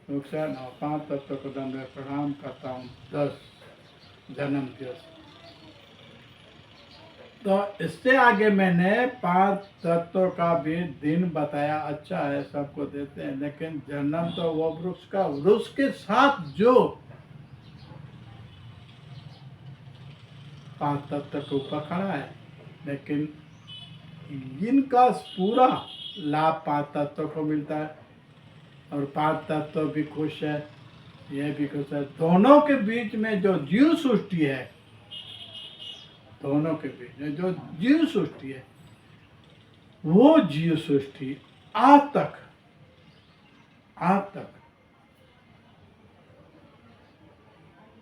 नुकसान और 5 तत्वों को दंड प्रणाम करता हूँ 10 जन्म दिवस। तो इससे आगे मैंने 5 तत्वों का भी दिन बताया। अच्छा है, सबको देते हैं, लेकिन जन्म तो वो वृक्ष के साथ जो 5 तत्व के ऊपर खड़ा है, लेकिन इनका पूरा लाभ 5 तत्वों को मिलता है और 5 तत्व भी खुश है, ये भी खुश है। दोनों के बीच में जो जीव सृष्टि है, दोनों के बीच में जो जीव सृष्टि है, वो जीव सृष्टि आज तक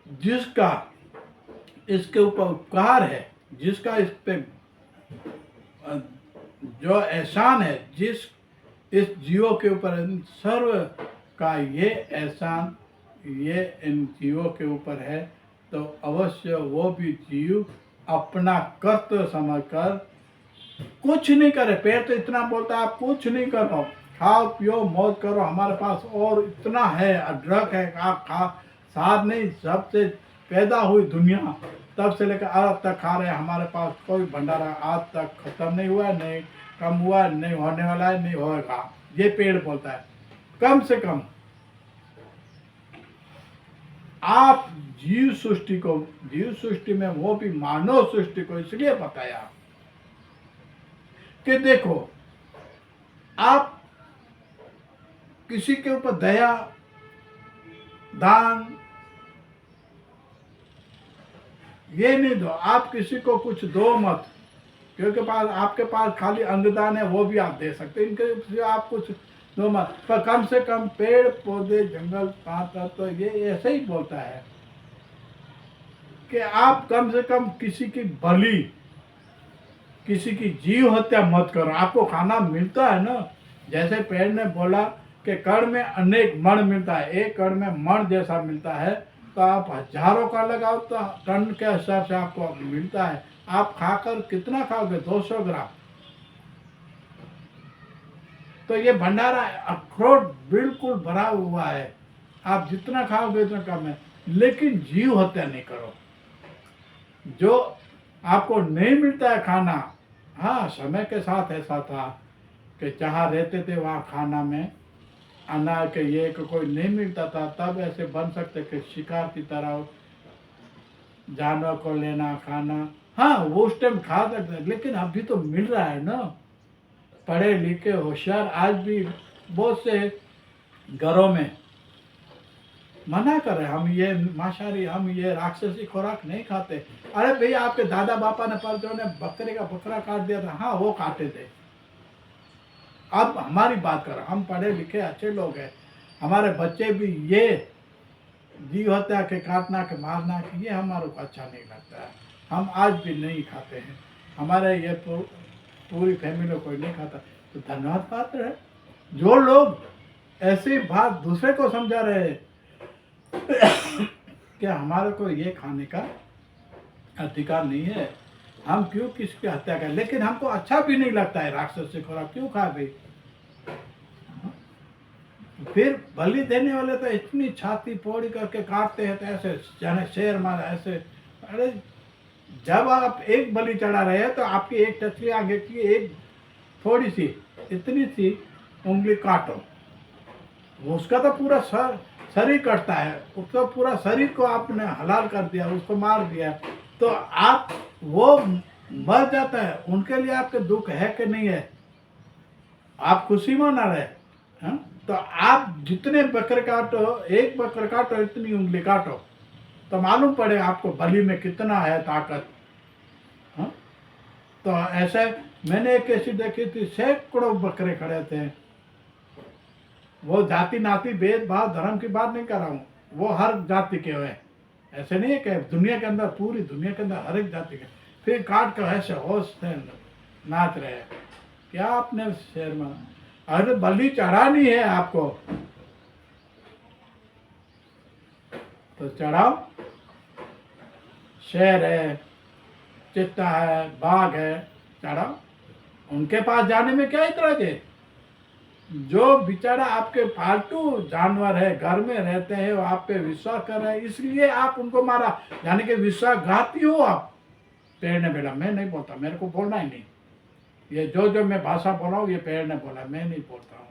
जिसका इसके ऊपर उपकार है, जिसका इस पे जो एहसान है, इस जीवों के ऊपर, इन सर्व का ये एहसान ये इन जीवों के ऊपर है, तो अवश्य वो भी जीव अपना कर्तव्य समझकर कुछ नहीं करे। पेड़ तो इतना बोलता है आप कुछ नहीं करो, खाओ पियो मौज करो, हमारे पास और इतना है, अदरक है, आप खा साथ नहीं, सबसे पैदा हुई दुनिया तब से लेकर आज तक खा रहे हैं, हमारे पास कोई भंडारा आज तक खत्म नहीं हुआ, नहीं कम हुआ, नहीं होने वाला है, नहीं होगा। ये पेड़ बोलता है। कम से कम आप जीव सृष्टि में वो भी मानव सृष्टि को इसलिए बताया कि देखो, आप किसी के ऊपर दया दान ये नहीं दो, आप किसी को कुछ दो मत, क्योंकि आपके पास खाली अंगदान है, वो भी आप दे सकते हैं, इनके आप कुछ दो मत। पर कम से कम पेड़ पौधे जंगल पाता तो ये ऐसे ही बोलता है कि आप कम से कम किसी की बलि, किसी की जीव हत्या मत करो। आपको खाना मिलता है ना, जैसे पेड़ ने बोला कि कण में अनेक मण मिलता है, एक कण में मण जैसा मिलता है, तो आप हजारों का लगाओ तो टन के हिसाब से आपको मिलता है। आप खाकर कितना खाओगे? 200 ग्राम। तो ये भंडारा अखरोट बिल्कुल भरा हुआ है, आप जितना खाओगे उतना कम है। लेकिन जीव हत्या नहीं करो। जो आपको नहीं मिलता है खाना, हाँ समय के साथ ऐसा था कि जहाँ रहते थे वहाँ खाना में अनाज के ये कोई नहीं मिलता था, तब ऐसे बन सकते कि शिकार की तरह जानवर को लेना खाना, हाँ वो उस टाइम खा सकते, लेकिन अभी तो मिल रहा है ना। पढ़े लिखे होशियार आज भी बहुत से घरों में मना करे, हम ये मांसाहारी, हम ये राक्षसी खुराक नहीं खाते। अरे भैया, आपके दादा बापा ने परजों ने बकरे का बकरा काट दिया था, हाँ वो काटे थे। अब हमारी बात करो, हम पढ़े लिखे अच्छे लोग हैं, हमारे बच्चे भी ये जीव हत्या के काटना के मारना के ये हमारे को अच्छा नहीं लगता है, हम आज भी नहीं खाते हैं। हमारे ये पूरी फैमिली कोई नहीं खाता। तो धन्यवाद पात्र है जो लोग ऐसी बात दूसरे को समझा रहे हैं कि हमारे को ये खाने का अधिकार नहीं है, हम क्यों किसकी हत्या करें। लेकिन हमको अच्छा भी नहीं लगता है राक्षस से खुराक क्यों खा भाई। फिर बलि देने वाले तो इतनी छाती फोड़ी करके काटते हैं, तो ऐसे जाने शेर मारा ऐसे। अरे जब आप एक बलि चढ़ा रहे हैं तो आपकी एक टचली आगे की एक थोड़ी सी इतनी सी उंगली काटो, उसका तो पूरा शरीर कटता है, उसका पूरा शरीर को आपने हलाल कर दिया, उसको मार दिया, तो आप वो मर जाता है, उनके लिए आपके दुख है कि नहीं है? आप खुशी मना रहे हैं। तो आप जितने बकरे काटो, एक बकरे काटो इतनी उंगली काटो, तो मालूम पड़े आपको बलि में कितना है ताकत। हा? तो ऐसे मैंने एक ऐसी देखी थी, सैकड़ों बकरे खड़े थे। वो जाति नाती भेदभाव धर्म की बात नहीं कर रहा हूँ, वो हर जाति के हुए, ऐसे नहीं है कि दुनिया के अंदर, पूरी दुनिया के अंदर हर एक जाति के। फिर काट कर ऐसे होश से नाच रहे हैं। क्या आपने शेर में, अरे बलि चढ़ानी है आपको तो चढ़ाओ। शेर है, चित्ता है, बाघ है, चढ़ाओ। उनके पास जाने में क्या इतराज है? जो बेचारा आपके पालतू जानवर है, घर में रहते हैं, वो आप पे विश्वास कर रहे हैं, इसलिए आप उनको मारा, यानी कि विश्वासघाती हो आप। पेड़ ने बोला, मैं नहीं बोलता, मेरे को बोलना ही नहीं। ये जो मैं भाषा बोल रहा हूँ ये पेड़ ने बोला, मैं नहीं बोलता हूँ।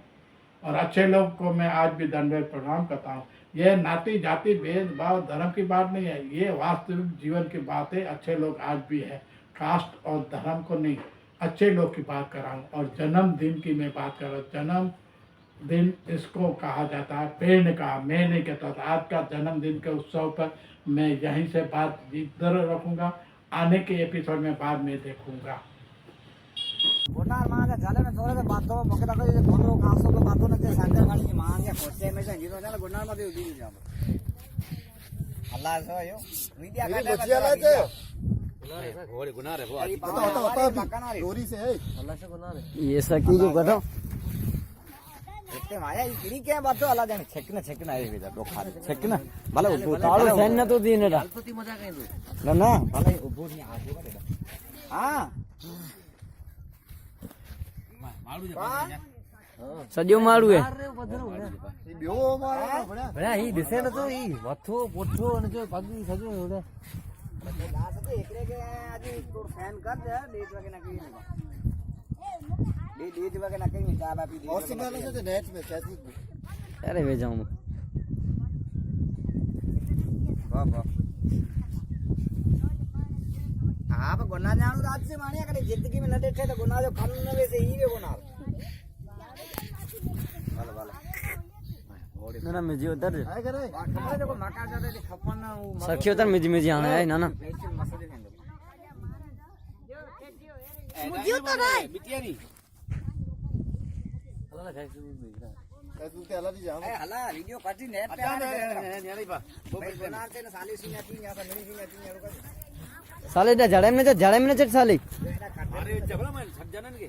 और अच्छे लोग को मैं आज भी दंडवत प्रणाम करता हूँ। ये नाती जाति भेदभाव धर्म की बात नहीं है, ये वास्तविक जीवन की बात है। अच्छे लोग आज भी है, कास्ट और धर्म को नहीं, अच्छे लोग की बात कर रहा हूँ। और जन्मदिन की मैं बात कर रहा हूँ। जन्मदिन इसको कहा जाता है, पेड़ ने कहा, मैं नहीं कहता था। आज का जन्मदिन के उत्सव पर मैं यहीं से बात इधर रखूँगा, आने के एपिसोड में बाद में देखूँगा। गुनार मांगे झाले में थोड़े से बातों में मौके तक ये फोटो कासो को बातों ने के संकर गाड़ी की मांगे खोचे में से गिरो ना गुनार में दी जाओ अल्लाह से यो मीडिया का बचिया लाते गुनार है घोड़े गुनार है वो होता चोरी से है अल्लाह से गुनार है ये सकी को करो इतने माया ये किरी के बातों अल्लाह जाने छकना है इधर दो खा छकना भले वो ताड़ो सैन न तो दीने रा अल्पति मजा कहीं ना भले उबो नहीं आगे हां सॼो माण्हू है भड़ा ही दिसे न तो ही मथो पुठो न जो पगी सॼो होड़े एकरे के आज तो फैन कर दे डेट वगे ना कहीं डेट वगे ना कहीं चाय बा पी और से पहले से नेट में कैसी अरे वे जाऊं वाह वाह आप गुना जानो रात से मानिया करे जिंदगी में न देखे तो गुना जो खाने वैसे ही वे गुना ना ना मिजी उधर आए करे देखो मका जाते खपन सखी उधर मिजी आना है ना ना मुझे उधर है बिटियारी हला फैक्स तू ते हला दी जा हला वीडियो काटी नेट पे नहीं बा वो गुना से साली सी नहीं या का नहीं नहीं साले जड़े में चट साले अरे जबरा मैं छक जानन के